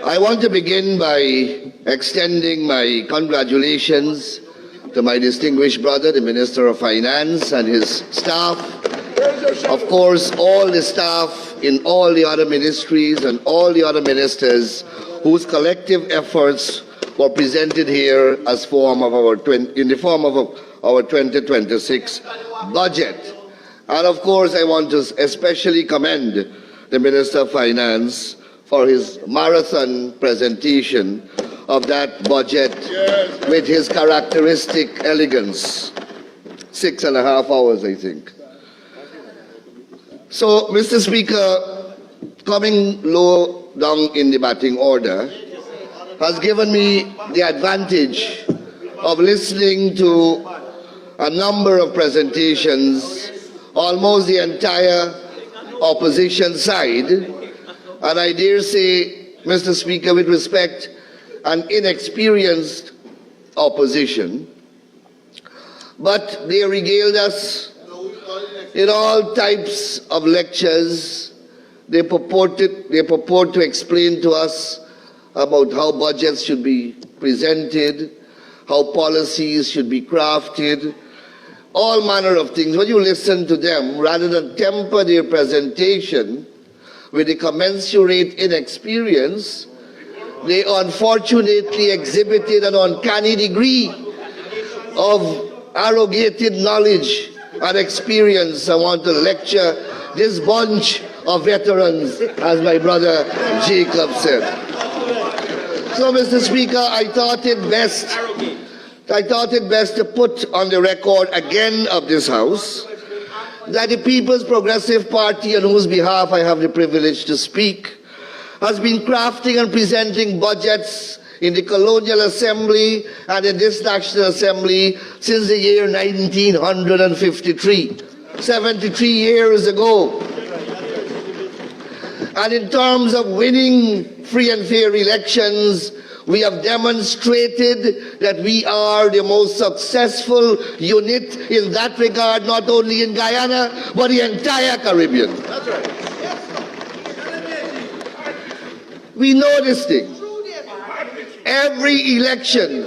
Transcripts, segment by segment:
I want to begin by extending my congratulations to my distinguished brother, the Minister of Finance, and his staff. Of course, all the staff in all the other ministries and all the other ministers whose collective efforts were presented here as in the form of our 2026 budget. And of course, I want to especially commend the Minister of Finance for his marathon presentation of that budget with his characteristic elegance. 6.5 hours, I think. So, Mr. Speaker, coming low down in the batting order has given me the advantage of listening to a number of presentations, almost the entire opposition side, and I dare say, Mr. Speaker, with respect, an inexperienced opposition, but they regaled us in all types of lectures. They purport to explain to us about how budgets should be presented, how policies should be crafted, all manner of things. When you listen to them, rather than temper their presentation with a commensurate inexperience, they unfortunately exhibited an uncanny degree of arrogated knowledge and experience. I want to lecture this bunch of veterans, as my brother Jacob said. So, Mr. Speaker, I thought it best to put on the record again of this House that the People's Progressive Party, on whose behalf I have the privilege to speak, has been crafting and presenting budgets in the Colonial Assembly and in this National Assembly since the year 1953, 73 years ago. And in terms of winning free and fair elections, we have demonstrated that we are the most successful unit in that regard, not only in Guyana, but the entire Caribbean. That's right. We know this thing. Every election,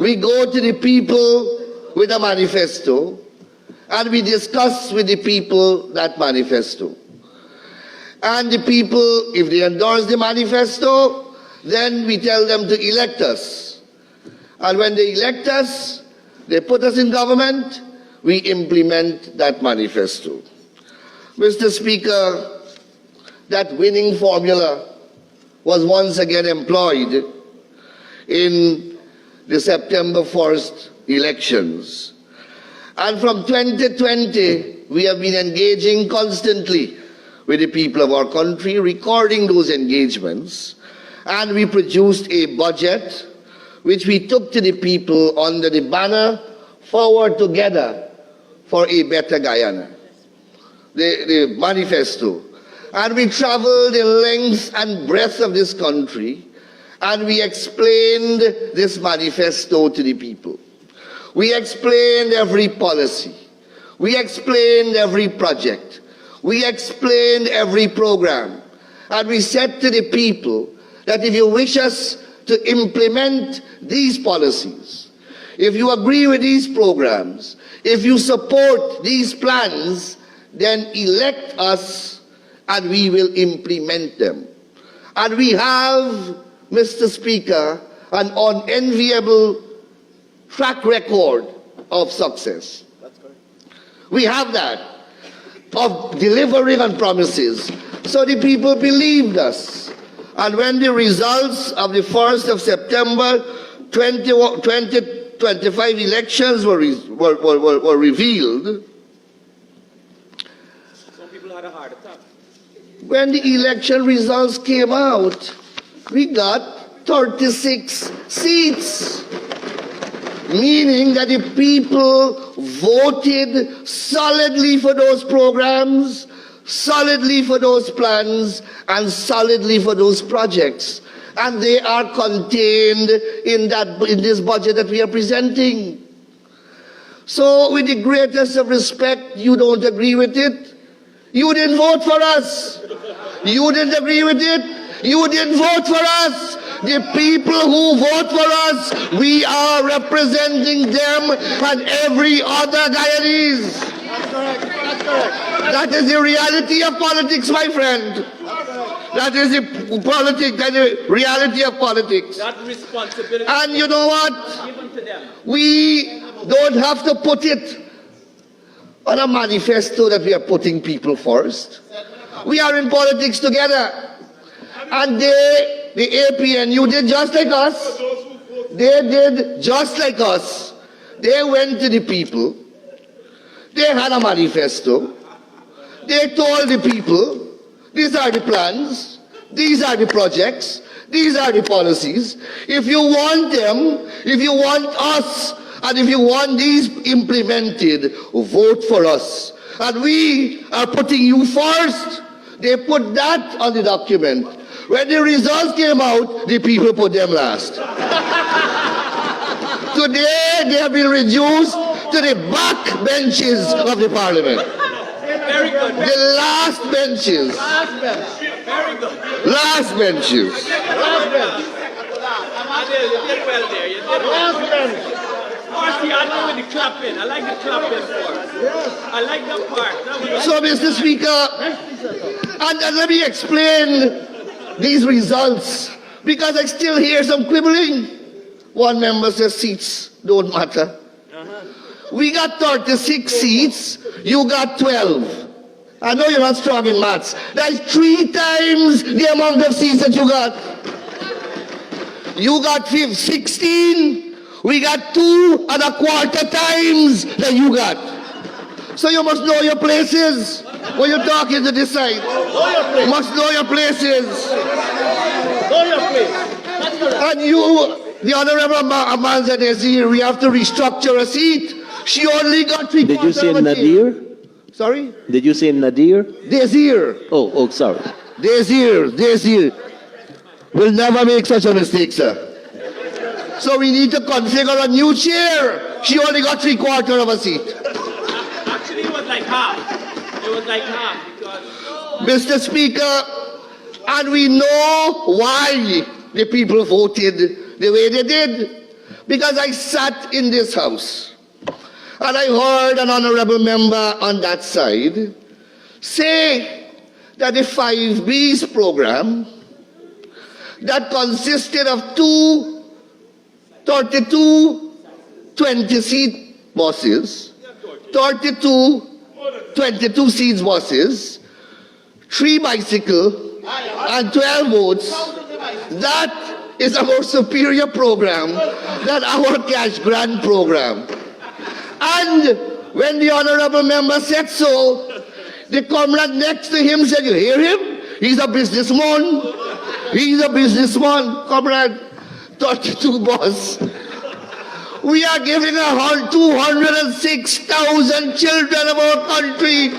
we go to the people with a manifesto, and we discuss with the people that manifesto. And the people, if they endorse the manifesto, then we tell them to elect us. And when they elect us, they put us in government, we implement that manifesto. Mr. Speaker, that winning formula was once again employed in the September 1st elections. And from 2020, we have been engaging constantly with the people of our country, recording those engagements, and we produced a budget which we took to the people under the banner Forward Together for a Better Guyana, the manifesto. And we traveled the length and breadth of this country, and we explained this manifesto to the people. We explained every policy. We explained every project. We explained every program. And we said to the people that if you wish us to implement these policies, if you agree with these programs, if you support these plans, then elect us and we will implement them. And we have, Mr. Speaker, an unenviable track record of success. That's correct. We have that, of delivering on promises. So the people believed us. And when the results of the 1st of September 2025 elections were revealed, some people had a heart attack. When the election results came out, we got 36 seats, meaning that the people voted solidly for those programs, solidly for those plans, and solidly for those projects. And they are contained in this budget that we are presenting. So with the greatest of respect, you don't agree with it? You didn't vote for us. You didn't agree with it. You didn't vote for us. The people who vote for us, we are representing them and every other Guyanese. That's correct. That's correct. That is the reality of politics, my friend. That is the reality of politics. That responsibility And you know what? given to them. We don't have to put it on a manifesto that we are putting people first. We are in politics together. And they, the APNU, did just like us. They did just like us. They went to the people. They had a manifesto. They told the people, these are the plans, these are the projects, these are the policies. If you want them, if you want us, and if you want these implemented, vote for us. And we are putting you first. They put that on the document. When the results came out, the people put them last. Today, they have been reduced to the back benches of the parliament. Very good. The last benches. Very good. Last benches. You did well there. You did well. Marcy, I know with the clapping. I like the clapping part. I like that part. That was So, Mr. Speaker, and let me explain these results, because I still hear some quibbling. One member says seats don't matter. We got 36 seats, you got 12. I know you're not strong in maths. That's 3 times the amount of seats that you got. You got 16, we got 2.25 times that you got. So you must know your places when you're talking to this side. You must know your places. Know your place. That's correct. And you, the Honorable Amanza Desir, we have to restructure a seat. She only got 3 Did you quarters say of a seat. Nadir? Sorry? Did you say Nadir? Desir. Oh, sorry. Desir. Will never make such a mistake, sir. So we need to configure a new chair. She only got 3/4 of a seat. actually it was like half. It was like half because Mr. Speaker, and we know why the people voted the way they did. Because I sat in this house and I heard an honorable member on that side say that the 5Bs program that consisted of 2 32 20-seat buses, 32 22-seat buses, 3 bicycles, and 12 votes. That is a more superior program than our cash grant program. And when the honorable member said so, the comrade next to him said, you hear him? He's a businessman. He's a businessman, comrade. 32 bus. We are giving 206,000 children of our country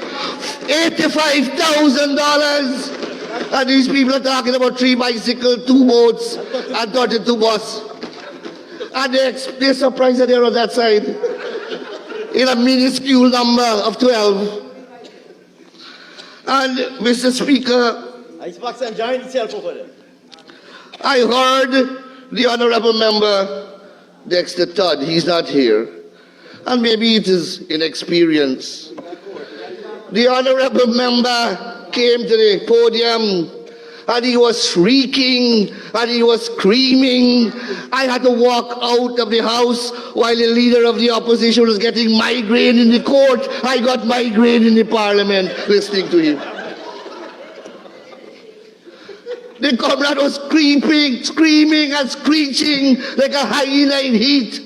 $85,000. And these people are talking about 3 bicycles, 2 boats, and 32 bus. And they're surprised that they're on that side in a minuscule number of 12. And Mr. Speaker, Icebox and giant itself over there. I heard the honorable member Dexter Todd, he's not here, and maybe it is inexperience. The honorable member came to the podium and he was shrieking and he was screaming. I had to walk out of the house while the leader of the opposition was getting migraine in the court. I got migraine in the parliament listening to him. The comrade was screaming and screeching like a hyena in heat.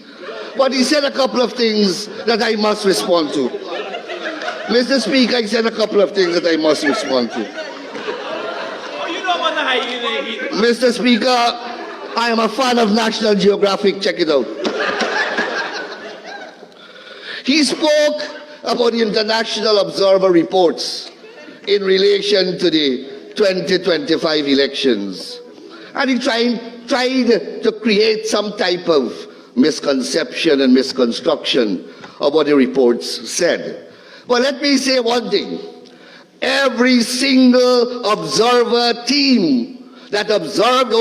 But he said a couple of things that I must respond to. Mr. Speaker, I said a couple of things that I must respond to. oh, you know about the hyena heat. Mr. Speaker, I am a fan of National Geographic. Check it out. He spoke about the International Observer reports in relation to the 2025 elections. And he tried to create some type of misconception and misconstruction of what the reports said. But let me say one thing. Every single observer team that observed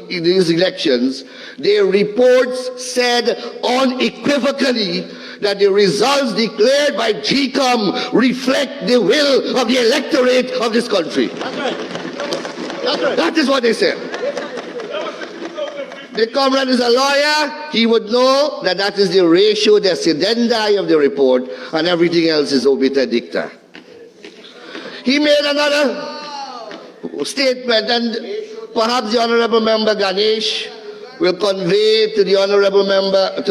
these elections, their reports said unequivocally that the results declared by GCOM reflect the will of the electorate of this country. That's right. That's right. That is what they said. The comrade is a lawyer. He would know that that is the ratio decidendi of the report, and everything else is obiter dicta. He made another statement, and perhaps the Honorable Member Ganesh will convey to the Honorable Member,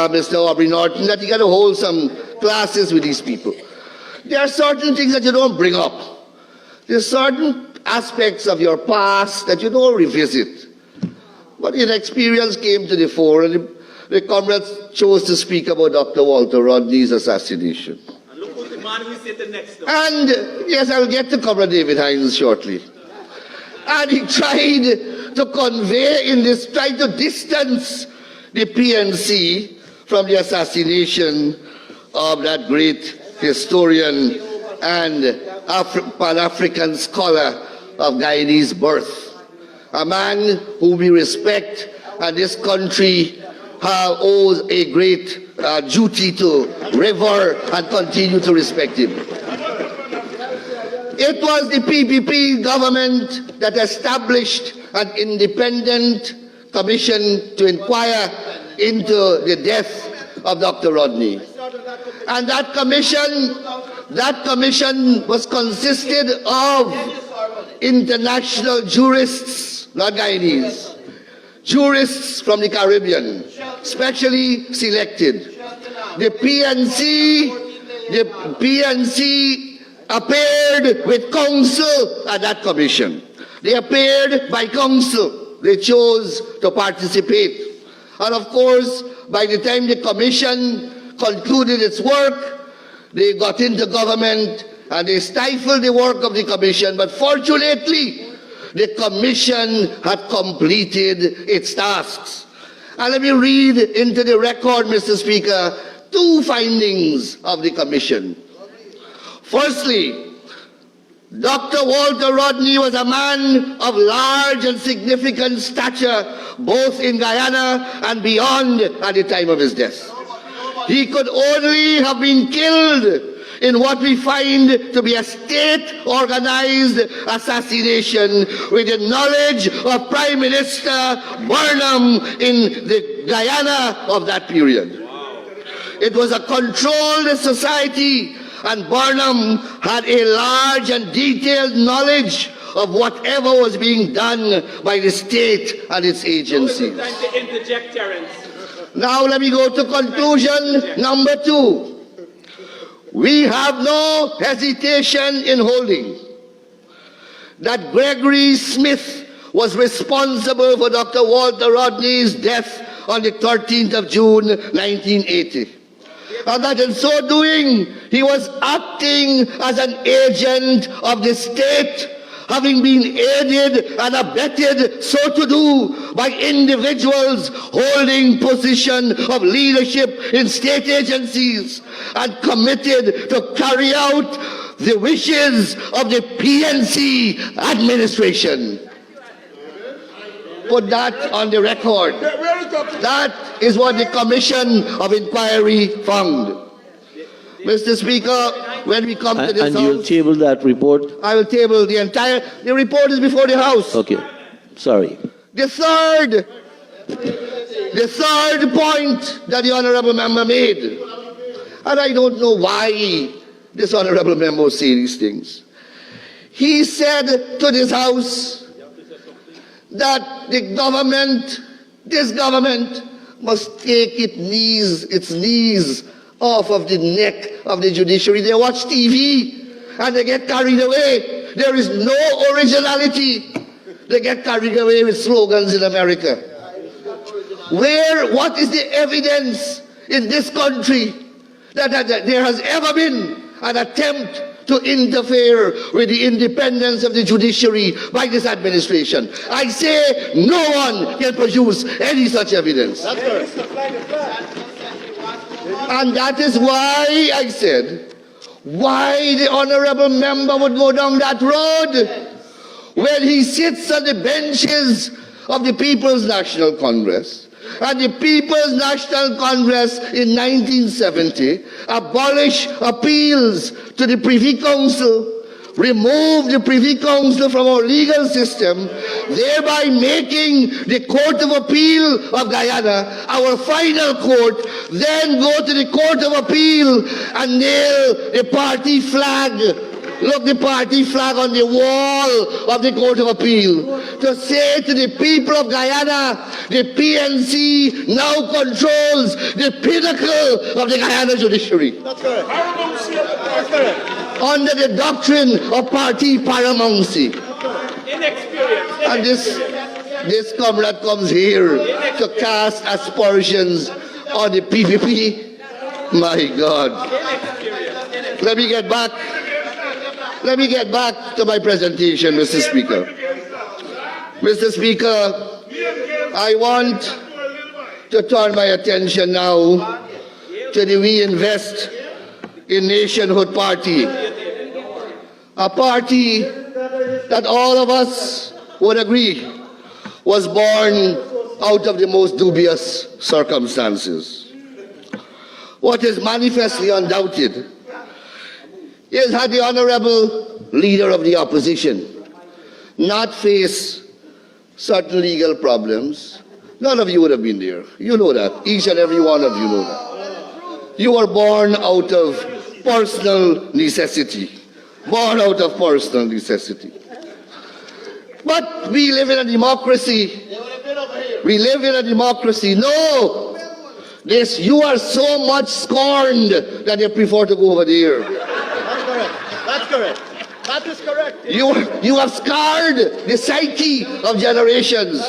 Mr. Aubrey Norton, that you got to hold some classes with these people. There are certain things that you don't bring up. There are certain aspects of your past that you don't revisit. But inexperience came to the fore, and the comrades chose to speak about Dr. Walter Rodney's assassination. And look who's the man who said the next one. And yes, I'll get to Comrade David Hines shortly. And he tried to convey in this, tried to distance the PNC from the assassination of that great historian and Pan-African scholar of Guyanese birth. A man whom we respect, and this country owes a great duty to revere and continue to respect him. It was the PPP government that established an independent commission to inquire into the death of Dr. Rodney. And that commission was consisted of international jurists, not Guyanese, jurists from the Caribbean, specially selected. The PNC appeared with counsel at that commission. They appeared by counsel. They chose to participate. And of course, by the time the commission concluded its work, they got into government and they stifled the work of the commission. But fortunately, the commission had completed its tasks. And let me read into the record, Mr. Speaker, two findings of the commission. Firstly, Dr. Walter Rodney was a man of large and significant stature, both in Guyana and beyond at the time of his death. He could only have been killed in what we find to be a state-organized assassination with the knowledge of Prime Minister Burnham in the Guyana of that period. It was a controlled society, and Burnham had a large and detailed knowledge of whatever was being done by the state and its agencies. Time to interject, Terence. Now let me go to conclusion number 2. We have no hesitation in holding that Gregory Smith was responsible for Dr. Walter Rodney's death on the 13th of June, 1980. And that in so doing, he was acting as an agent of the state, having been aided and abetted so to do by individuals holding position of leadership in state agencies and committed to carry out the wishes of the PNC administration. Put that on the record. That is what the Commission of Inquiry found. Mr. Speaker, when we come to this And you'll House, table that report? I will table the report is before the House. Okay. Sorry. The third point that the Honourable Member made, and I don't know why this Honourable Member will say these things. He said to this House that this government must take its knees off of the neck of the judiciary. They watch TV and they get carried away. There is no originality. They get carried away with slogans in America. What is the evidence in this country that there has ever been an attempt to interfere with the independence of the judiciary by this administration? I say no one can produce any such evidence. And that is why I said, why the Honourable Member would go down that road. when he sits on the benches of the People's National Congress, and the People's National Congress in 1970 abolished appeals to the Privy Council, removed the Privy Council from our legal system, thereby making the Court of Appeal of Guyana our final court, then go to the Court of Appeal and nail the party flag. Look, the party flag on the wall of the Court of Appeal to say to the people of Guyana, the PNC now controls the pinnacle of the Guyana judiciary. That's correct. That's correct. Under the doctrine of party paramountcy. Inexperience. And this comrade comes here to cast aspersions on the PPP. My God. Let me get back to my presentation, Mr. Speaker. Mr. Speaker, I want to turn my attention now to the We Invest in Nationhood Party, a party that all of us would agree was born out of the most dubious circumstances. What is manifestly undoubted is had the honorable leader of the opposition not faced certain legal problems, none of you would have been there. You know that. Each and every one of you know that. You were born out of personal necessity. Born out of personal necessity. But we live in a democracy. We live in a democracy. No! You are so much scorned that you prefer to go over there. That's correct. That is correct. You have scarred the psyche of generations.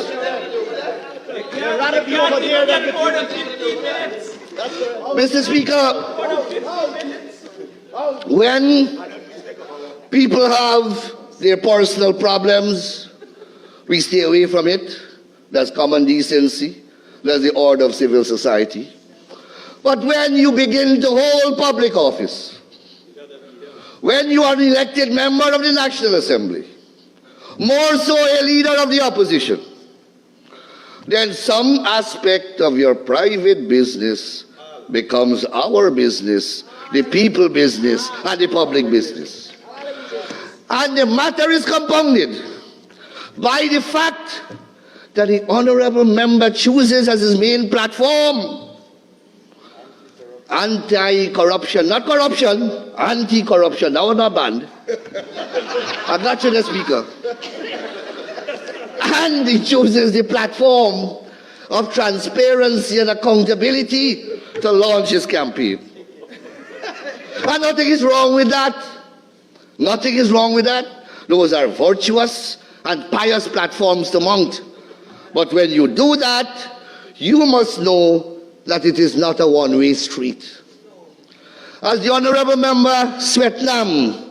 You'd rather be over there than the More than 15 minutes. Mr. Speaker, when people have their personal problems, we stay away from it. That's common decency. That's the order of civil society. But when you begin to hold public office, when you are an elected member of the National Assembly, more so a leader of the opposition, then some aspect of your private business becomes our business, the people business, and the public business. And the matter is compounded by the fact that the honorable member chooses as his main platform anti-corruption, not corruption, anti-corruption. Now not banned. I got you, the Speaker. And he chooses the platform of transparency and accountability to launch his campaign. And nothing is wrong with that. Nothing is wrong with that. Those are virtuous and pious platforms to mount. But when you do that, you must know that it is not a one-way street. As the Honorable Member Swetnam,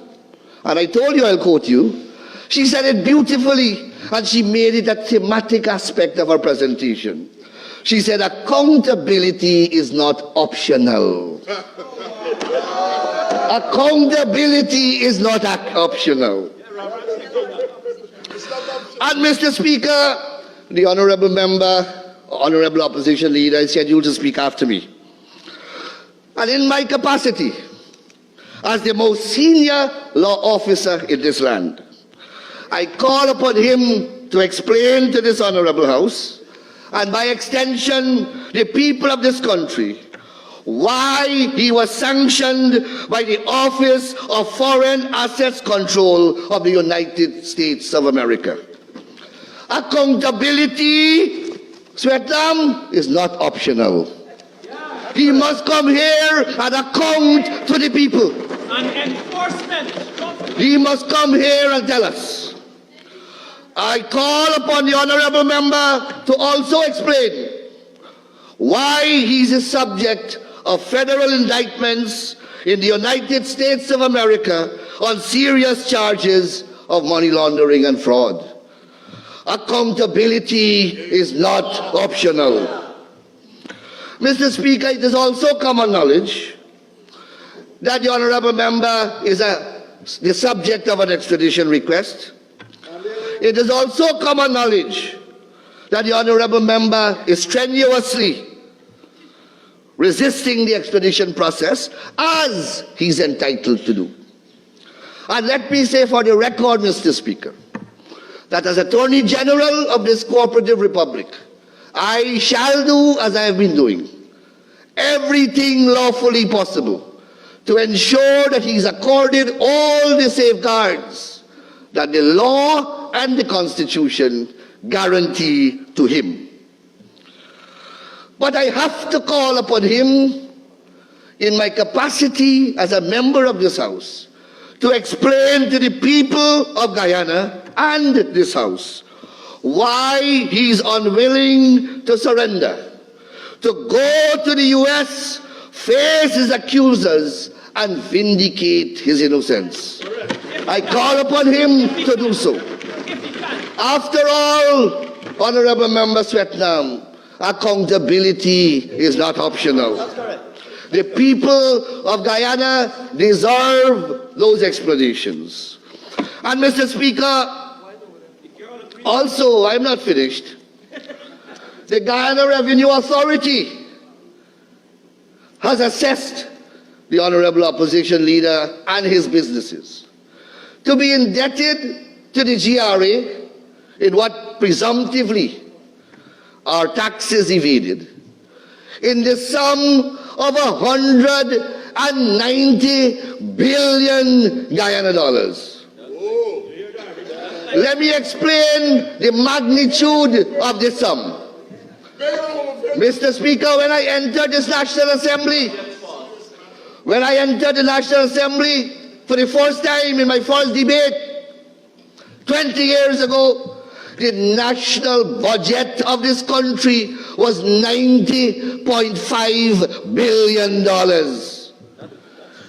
and I told you I'll quote you, she said it beautifully, and she made it a thematic aspect of her presentation. She said, accountability is not optional. Accountability is not optional. And Mr. Speaker, the Honorable Member, Honorable Opposition Leader is scheduled to speak after me. And in my capacity as the most senior law officer in this land, I call upon him to explain to this Honorable House, and by extension, the people of this country, why he was sanctioned by the Office of Foreign Assets Control of the United States of America. Accountability, Swetnam, is not optional. He must come here and account to the people. And enforcement. He must come here and tell us. I call upon the Honorable Member to also explain why he's a subject of federal indictments in the United States of America on serious charges of money laundering and fraud. Accountability is not optional. Mr. Speaker, it is also common knowledge that the Honorable Member is the subject of an extradition request. It is also common knowledge that the honorable member is strenuously resisting the extradition process, as he's entitled to do. And let me say for the record, Mr. Speaker, that as Attorney General of this cooperative republic, I shall do as I have been doing, everything lawfully possible to ensure that he's accorded all the safeguards that the law and the Constitution guarantee to him. But I have to call upon him in my capacity as a member of this House to explain to the people of Guyana and this House why he's unwilling to surrender, to go to the US, face his accusers, and vindicate his innocence. I call upon him to do so. After all, Honorable Member Swetnam, accountability is not optional. The people of Guyana deserve those explanations. And Mr. Speaker, also, I'm not finished. The Guyana Revenue Authority has assessed the Honorable Opposition Leader and his businesses to be indebted to the GRA in what presumptively are taxes evaded in the sum of 190 billion Guyana dollars. Let me explain the magnitude of this sum. Mr. Speaker, when I entered this National Assembly, for the first time in my first debate 20 years ago, the national budget of this country was $90.5 billion.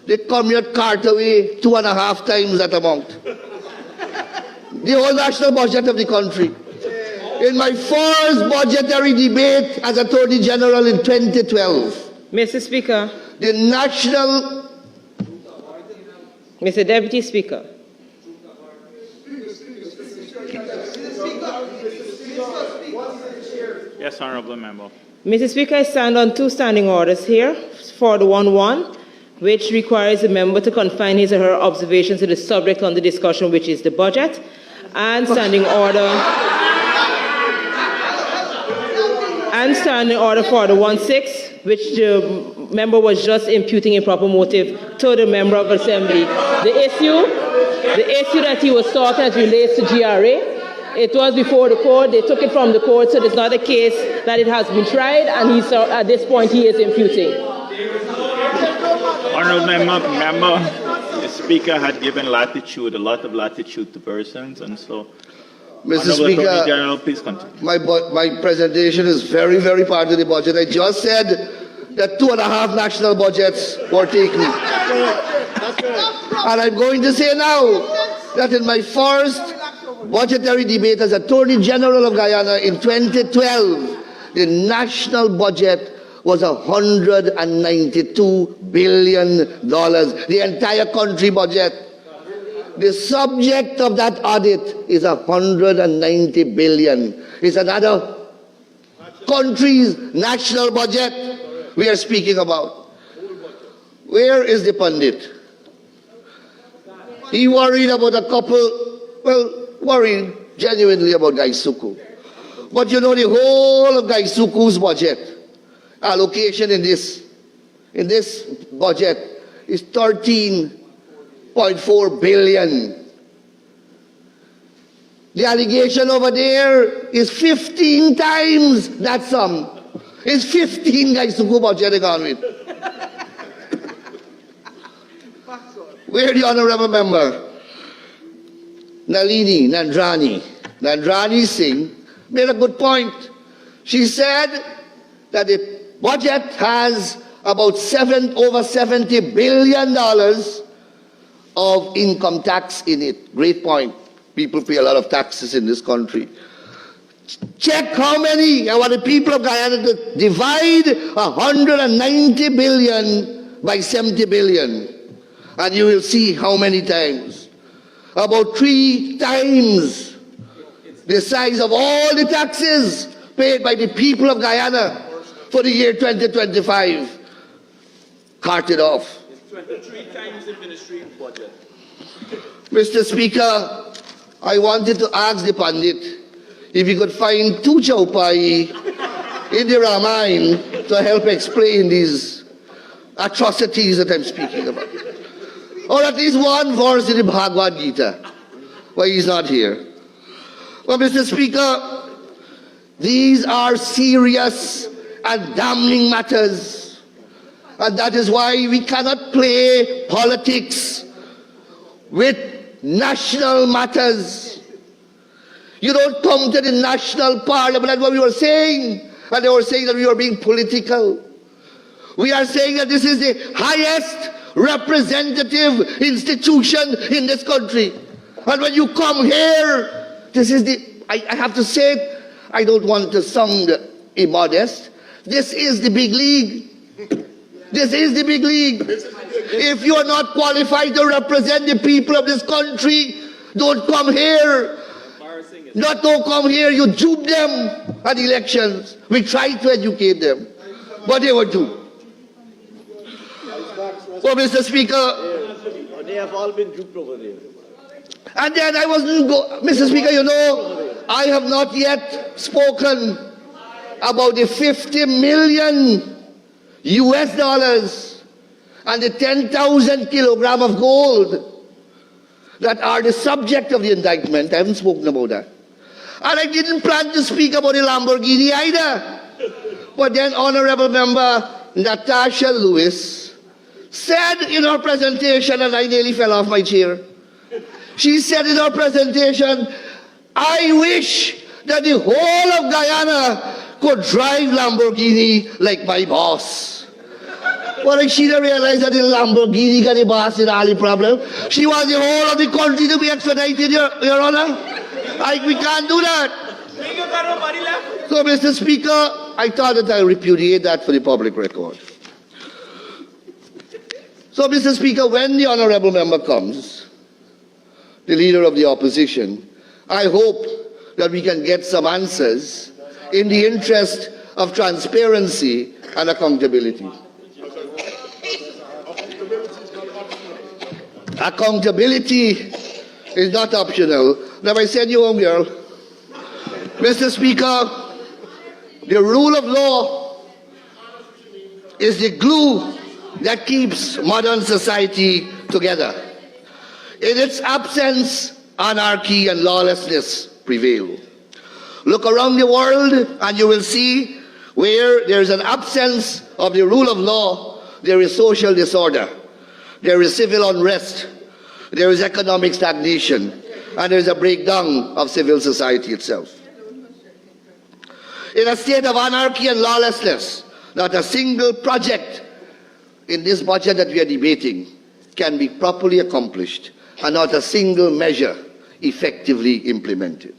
They commute Cartaway 2.5 times that amount. The whole national budget of the country. In my first budgetary debate as Attorney General in 2012, Mr. Speaker. the national... Mr. Deputy Speaker. Yes, honorable member. Mr. Speaker, I stand on 2 standing orders here for the 1-1, which requires the member to confine his or her observations to the subject under discussion, which is the budget, and standing order for the 1-6, which the member was just imputing improper motive to the member of assembly. The issue that he was talking as relates to GRA, it was before the court. They took it from the court, so it's not a case that it has been tried, and at this point he is imputing. Honorable member, the speaker had given a lot of latitude to persons, and so. Mr. Honorable Attorney Speaker, General, please continue. my presentation is very, very part of the budget. I just said that 2.5 national budgets were taken. And I'm going to say now that in my first budgetary debate as Attorney General of Guyana in 2012, the national budget was $192 billion, the entire country budget. The subject of that audit is 190 billion. It's another country's national budget we are speaking about. Where is the pundit? He worried about a couple, worried genuinely about Gaisuku. But you know, the whole of Gaisuku's budget, allocation in this budget is 13.4 billion. The allegation over there is 15 times that sum. It's 15 Gaisuku budget they gone with. Where the honorable member Nandrani Singh made a good point. She said that the budget has about over $70 billion of income tax in it. Great point. People pay a lot of taxes in this country. Check how many, I want the people of Guyana to divide 190 billion by 70 billion. And you will see how many times. About 3 times the size of all the taxes paid by the people of Guyana for the year 2025 carted off. It's 23 times the ministry budget. Mr. Speaker, I wanted to ask the Pandit if he could find two Chaupai in the Ramayana to help explain these atrocities that I'm speaking about. Or at least one verse in the Bhagavad Gita. Why he's not here. Well, Mr. Speaker, these are serious and damning matters. And that is why we cannot play politics with national matters. You don't come to the national parliament. That's what we were saying. And they were saying that we were being political. We are saying that this is the highest representative institution in this country. And when you come here, this is the, I have to say it, I don't want to sound immodest. This is the big league. This is the big league. If you are not qualified to represent the people of this country, don't come here. Don't come here. You dupe them at elections. We tried to educate them, but they were duped. Well, Mr. Speaker, They have all been duped over there. and then I wasn't Mr. Speaker, you know, I have not yet spoken about the 50 million US dollars and the 10,000 kilogram of gold that are the subject of the indictment. I haven't spoken about that. And I didn't plan to speak about the Lamborghini either. But then Honorable Member Natasha Lewis said in her presentation, and I nearly fell off my chair, she said in her presentation, I wish that the whole of Guyana could drive Lamborghini like my boss. Well, she didn't realize that the Lamborghini got the boss in all the problem. She wants the whole of the country to be extradited, Your Honor. We can't do that. So, Mr. Speaker, I thought that I repudiate that for the public record. So, Mr. Speaker, when the honorable member comes, the leader of the opposition, I hope that we can get some answers in the interest of transparency and accountability. Accountability is not optional. Now I send you home, girl. Mr. Speaker, the rule of law is the glue that keeps modern society together. In its absence, anarchy and lawlessness prevail. Look around the world and you will see where there is an absence of the rule of law, there is social disorder, there is civil unrest, there is economic stagnation, and there is a breakdown of civil society itself. In a state of anarchy and lawlessness, not a single project in this budget that we are debating can be properly accomplished, and not a single measure effectively implemented.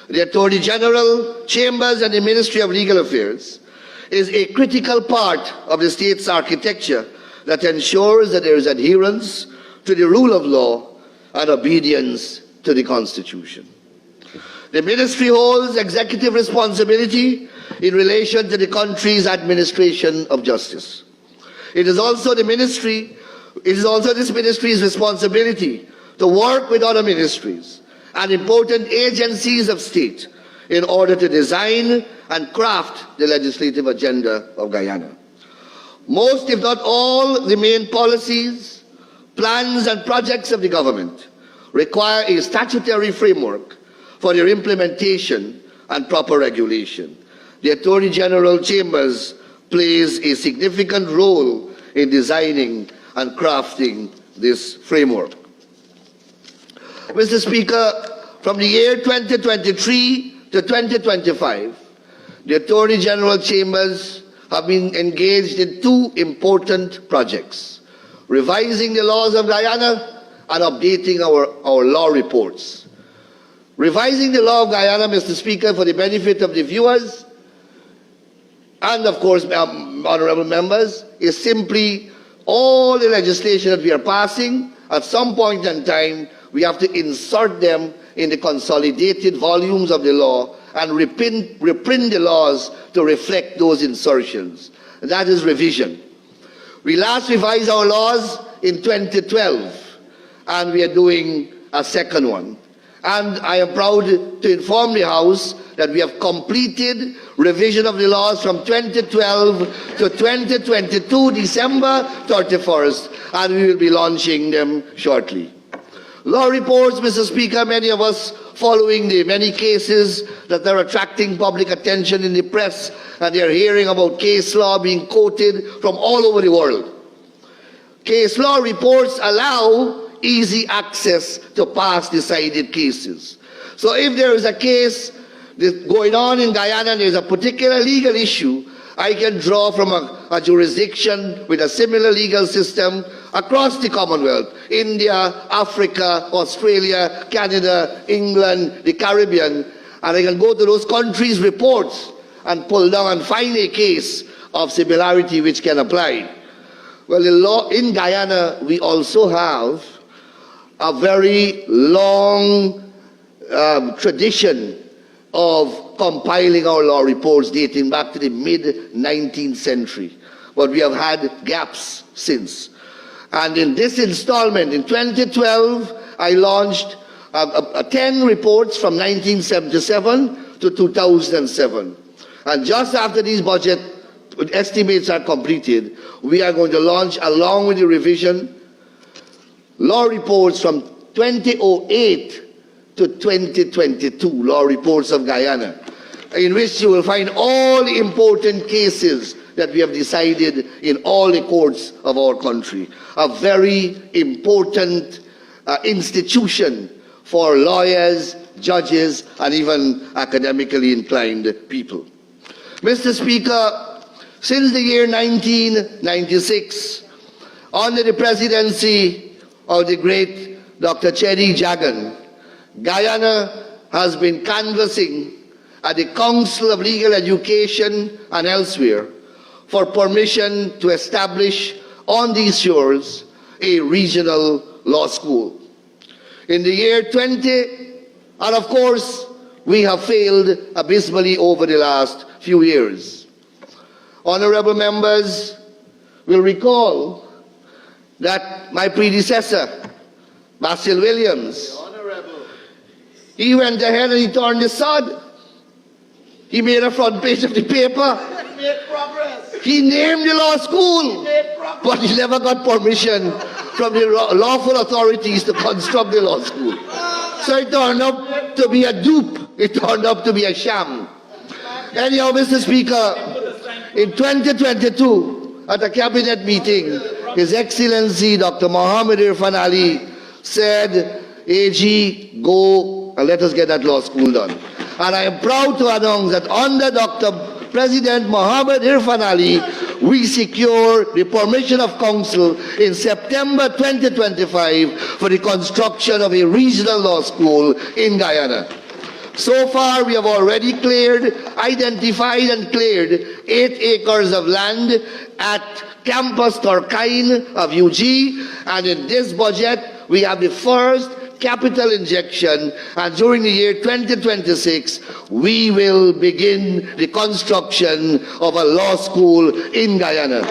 The Attorney General, Chambers, and the Ministry of Legal Affairs is a critical part of the state's architecture that ensures that there is adherence to the rule of law and obedience to the Constitution. The ministry holds executive responsibility in relation to the country's administration of justice. It is also this ministry's responsibility to work with other ministries and important agencies of state in order to design and craft the legislative agenda of Guyana. Most, if not all, the main policies, plans, and projects of the government require a statutory framework for their implementation and proper regulation. The Attorney General Chambers plays a significant role in designing and crafting this framework. Mr. Speaker, from the year 2023 to 2025, the Attorney General Chambers have been engaged in two important projects: revising the laws of Guyana and updating our law reports. Revising the law of Guyana, Mr. Speaker, for the benefit of the viewers and, of course, honorable members, is simply all the legislation that we are passing at some point in time we have to insert them in the consolidated volumes of the law and reprint the laws to reflect those insertions. That is revision. We last revised our laws in 2012, and we are doing a second one. And I am proud to inform the House that we have completed revision of the laws from 2012 to 2022, December 31st, and we will be launching them shortly. Law reports, Mr. Speaker, many of us following the many cases that are attracting public attention in the press, and they are hearing about case law being quoted from all over the world. Case law reports allow easy access to past decided cases. So if there is a case going on in Guyana and there is a particular legal issue, I can draw from a jurisdiction with a similar legal system across the Commonwealth, India, Africa, Australia, Canada, England, the Caribbean, and I can go to those countries' reports and pull down and find a case of similarity which can apply. Well, the law in Guyana, we also have a very long tradition of compiling our law reports dating back to the mid-19th century. But we have had gaps since. And in this installment, in 2012, I launched 10 reports from 1977 to 2007. And just after these budget estimates are completed, we are going to launch, along with the revision, law reports from 2008 to 2022, law reports of Guyana, in which you will find all the important cases that we have decided in all the courts of our country. A very important institution for lawyers, judges, and even academically inclined people. Mr. Speaker, since the year 1996, under the presidency of the great Dr. Cheddi Jagan, Guyana has been canvassing at the Council of Legal Education and elsewhere for permission to establish on these shores a regional law school. In the year 20, and of course, we have failed abysmally over the last few years. Honorable members will recall that my predecessor, Basil Williams, he went ahead and he turned the sod. He made a front page of the paper. He named the law school, but he never got permission from the lawful authorities to construct the law school. So it turned up to be a dupe. It turned up to be a sham. Anyhow, Mr. Speaker, in 2022, at a cabinet meeting, His Excellency Dr. Mohammed Irfan Ali said, AG, go and let us get that law school done. And I am proud to announce that under Dr. President Mohammed Irfan Ali, we secure the permission of Council in September 2025 for the construction of a regional law school in Guyana. So far, we have already identified and cleared 8 acres of land at Campus Turkine of UG, and in this budget, we have the first capital injection, and during the year 2026, we will begin the construction of a law school in Guyana.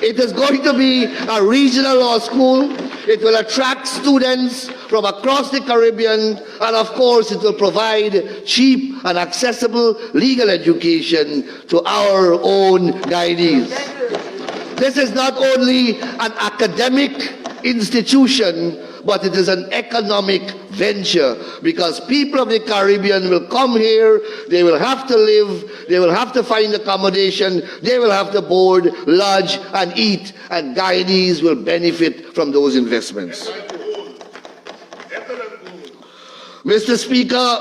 It is going to be a regional law school. It will attract students from across the Caribbean, and of course it will provide cheap and accessible legal education to our own Guyanese. This is not only an academic institution, but it is an economic venture, because people of the Caribbean will come here, they will have to live, they will have to find accommodation, they will have to board, lodge, and eat, and Guyanese will benefit from those investments. Mr. Speaker,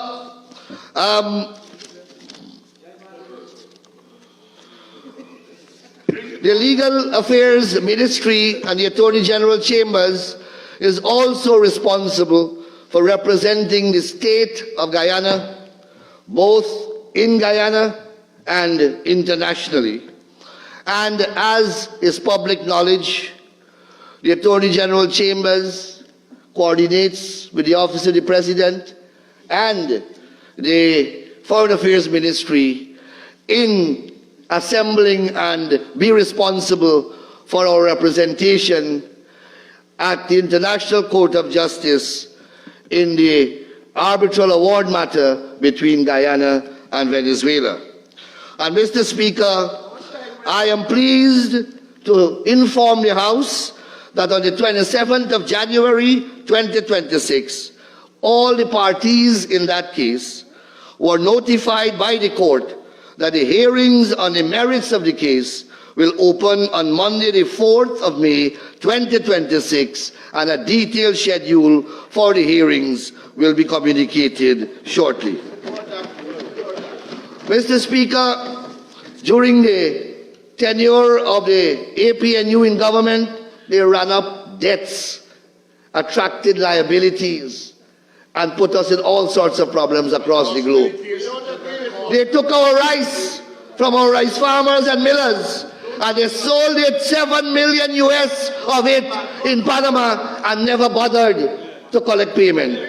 the Legal Affairs Ministry and the Attorney General Chambers is also responsible for representing the state of Guyana, both in Guyana and internationally. And as is public knowledge, the Attorney General Chambers coordinates with the Office of the President and the Foreign Affairs Ministry in assembling and be responsible for our representation at the International Court of Justice in the arbitral award matter between Guyana and Venezuela. And Mr. Speaker, I am pleased to inform the House that on the 27th of January 2026, all the parties in that case were notified by the court that the hearings on the merits of the case will open on Monday, the 4th of May 2026, and a detailed schedule for the hearings will be communicated shortly. Mr. Speaker, during the tenure of the APNU in government, they ran up debts, attracted liabilities, and put us in all sorts of problems across the globe. They took our rice from our rice farmers and millers, and they sold it, 7 million US of it in Panama, and never bothered to collect payment.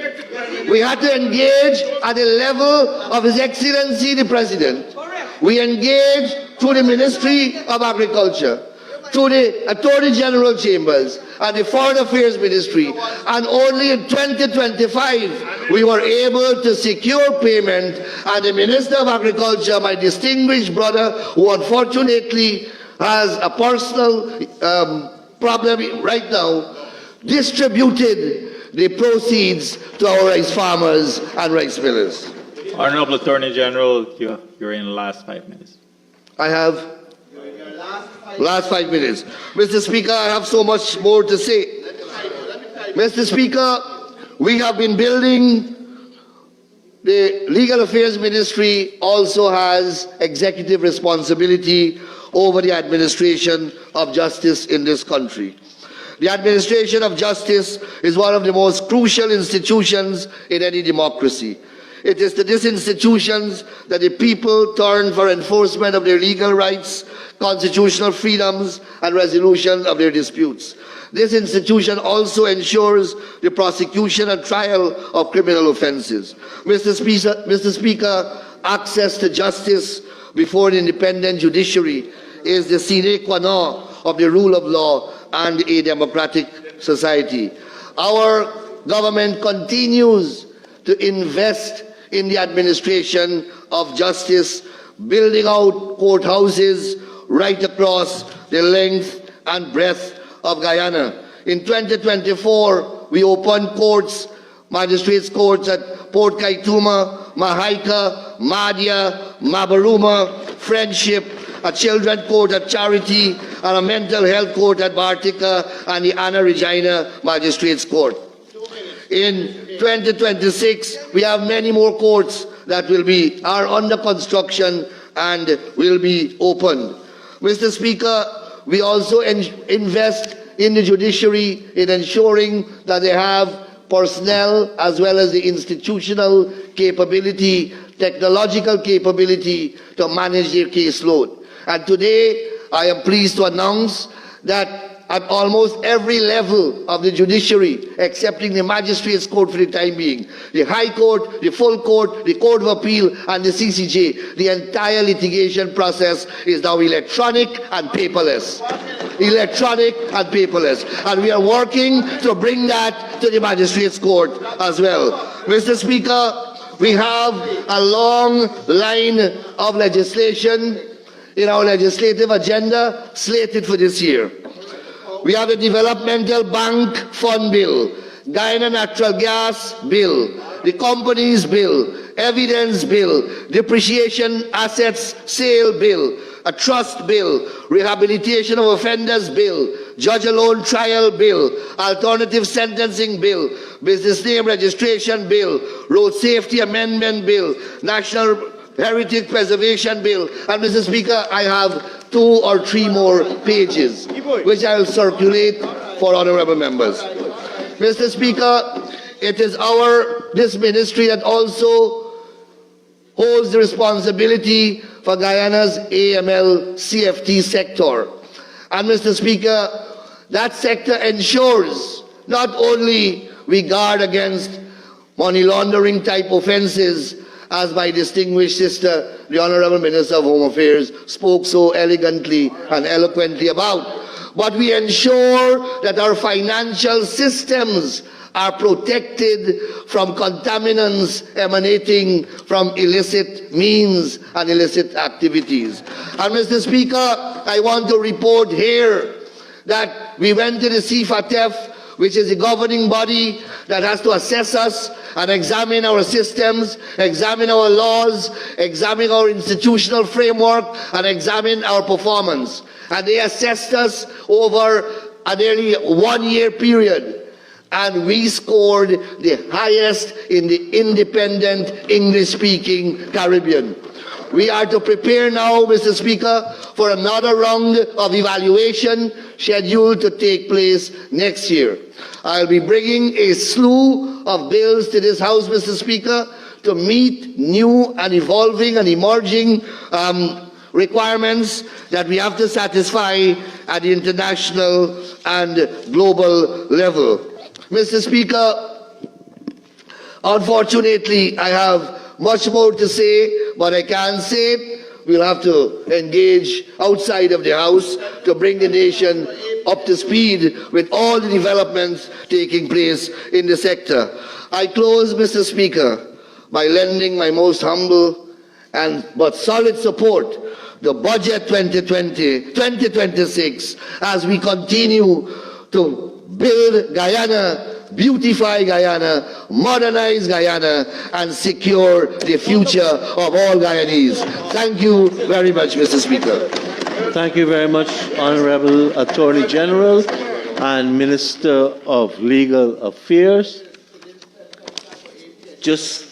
We had to engage at the level of His Excellency the President. We engaged through the Ministry of Agriculture, through the Attorney General Chambers and the Foreign Affairs Ministry, and only in 2025 we were able to secure payment, and the Minister of Agriculture, my distinguished brother, who unfortunately has a personal problem right now, distributed the proceeds to our rice farmers and rice millers. Honorable Attorney General, you're in the last 5 minutes. I have last 5 minutes. Mr. Speaker, I have so much more to say. Mr. Speaker, we have been building. The Legal Affairs Ministry also has executive responsibility over the administration of justice in this country. The administration of justice is one of the most crucial institutions in any democracy. It is to these institutions that the people turn for enforcement of their legal rights, constitutional freedoms, and resolution of their disputes. This institution also ensures the prosecution and trial of criminal offenses. Mr. Speaker, access to justice before an independent judiciary is the sine qua non of the rule of law and a democratic society. Our government continues to invest in the administration of justice, building out courthouses right across the length and breadth of Guyana. In 2024, we opened courts, magistrates' courts at Port Kaituma, Mahaika, Madhya, Mabaruma, Friendship, a children's court at Charity, and a mental health court at Bartica, and the Anna Regina Magistrates Court. In 2026, we have many more courts that are under construction and will be opened. Mr. Speaker, we also invest in the judiciary in ensuring that they have personnel as well as the institutional capability, technological capability to manage their caseload. And today, I am pleased to announce that at almost every level of the judiciary, excepting the Magistrates' Court for the time being, the High Court, the Full Court, the Court of Appeal, and the CCJ, the entire litigation process is now electronic and paperless. Electronic and paperless. And we are working to bring that to the Magistrates' Court as well. Mr. Speaker, we have a long line of legislation in our legislative agenda slated for this year. We have the Developmental Bank Fund Bill, Guyana Natural Gas Bill, the Companies Bill, Evidence Bill, Depreciation Assets Sale Bill, a Trust Bill, Rehabilitation of Offenders Bill, Judge Alone Trial Bill, Alternative Sentencing Bill, Business Name Registration Bill, Road Safety Amendment Bill, National Heritage Preservation Bill, and Mr. Speaker, I have 2 or 3 more pages, which I will circulate for honorable members. Mr. Speaker, it is this ministry that also holds the responsibility for Guyana's AML CFT sector. And Mr. Speaker, that sector ensures not only we guard against money laundering type offenses, as my distinguished sister, the Honorable Minister of Home Affairs, spoke so elegantly and eloquently about. But we ensure that our financial systems are protected from contaminants emanating from illicit means and illicit activities. And Mr. Speaker, I want to report here that we went to the CFATF, which is the governing body that has to assess us and examine our systems, examine our laws, examine our institutional framework, and examine our performance. And they assessed us over a nearly 1 year period. And we scored the highest in the independent English-speaking Caribbean. We are to prepare now, Mr. Speaker, for another round of evaluation scheduled to take place next year. I'll be bringing a slew of bills to this House, Mr. Speaker, to meet new and evolving and emerging requirements that we have to satisfy at the international and global level. Mr. Speaker, unfortunately, I have much more to say, but I can't say it. We'll have to engage outside of the House to bring the nation up to speed with all the developments taking place in the sector. I close, Mr. Speaker, by lending my most humble but solid support to Budget 2026 as we continue to build Guyana, beautify Guyana, modernize Guyana, and secure the future of all Guyanese. Thank you very much, Mr. Speaker. Thank you very much, Honorable Attorney General and Minister of Legal Affairs. Just